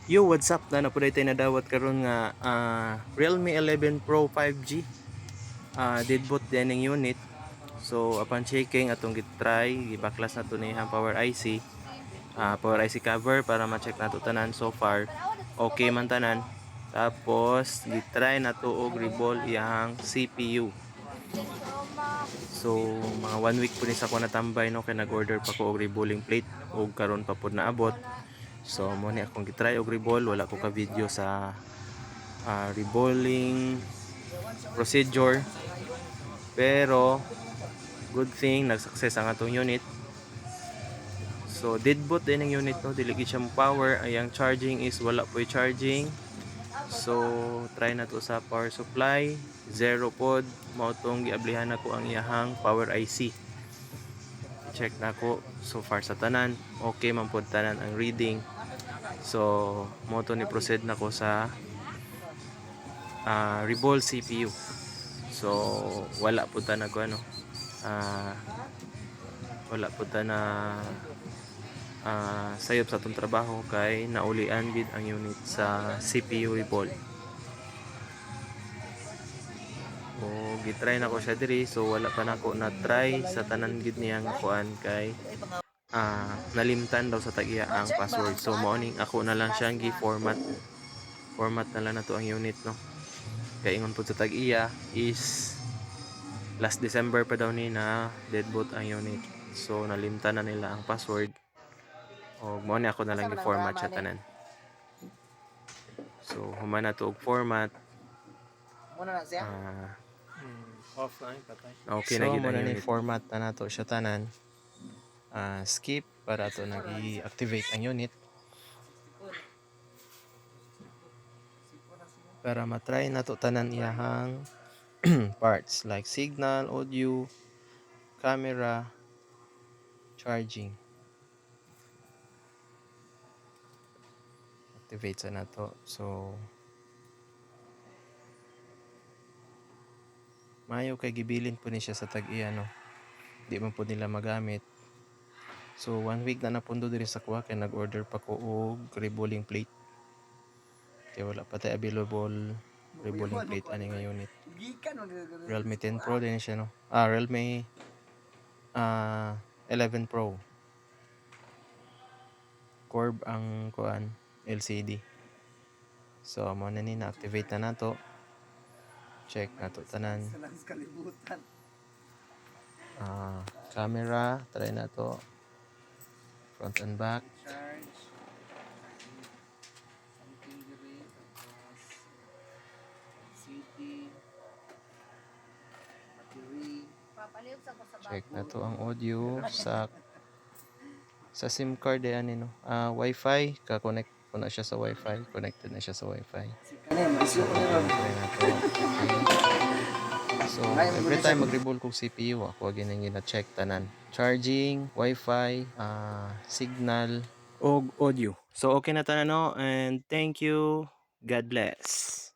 Yo, what's up? Na napuday tayo nadawat karon nga Realme 11 Pro 5G. Deadboot din ang unit. So upon checking atong gitry, gibaklas na to ni power IC. Power IC cover para ma-check nato tanan so far. Okay man tanan. Tapos gitry na to og reball iyang CPU. So mga 1 week po ni sa ko natambay no kay nag-order pa ko og reballing plate ug karon pa pud naabot. So mo ni akong gitry og reball, wala ko ka video sa reballing procedure, pero good thing nag-success ang atong unit. So deadboot din ang unit no, dili gid siya mo power. Ayang charging is wala po charging. So try na to sa power supply, zero pod mao tong giablihan nako ang iyahang power IC. Check na ko so far sa tanan, okay man pod tanan ang reading. So mo to ni proceed na ko sa reball CPU. So wala po ta nag ano, wala po ta na sayop sa atong trabaho kay naulian gid ang unit sa CPU reball. O gitry na ko siya diri, so wala pa nako na try sa tanan gid niyang kuan kay nalimtan daw sa tag-iya ang password. So mao ning ako na lang siyang gi-format. Format na lang nato ang unit no. Kay ingon pud sa tag-iya is last December pa daw ni na deadboot ang unit. So nalimtan na nila ang password. O mo ni ako na lang gi-format siya tanan. So human na to og format. Muna na siya. Offline patay. Okay na gid ang unit. Format na nato siya tanan. Skip para to nag-i-activate ang unit. Para matry nato tanan iyahang parts like signal, audio, camera, charging. Activate sa nato. So mayo kay gibilin po ni siya sa tag-iya no. Di man po nila magamit. So 1 week na napundo diri sa kuha kay nag-order pa ko og reballing plate. Kaya wala pa tayo available reballing plate ani nga unit. Realme 10 Pro din siya no. Realme 11 Pro. Curve ang kuan LCD. So mo na ni na-activate na nato. Check nato tanan. Camera, try nato. Front and back. Check na to ang audio sa SIM card ani no. Wi-Fi ka-connect ko na siya sa Wi-Fi, connected na siya sa Wi-Fi. Try na to. Okay. So every time mag-reball kong CPU ako ginang gina-check tanan. Charging, Wi-Fi, signal, og audio. So okay na tanan no, and thank you. God bless.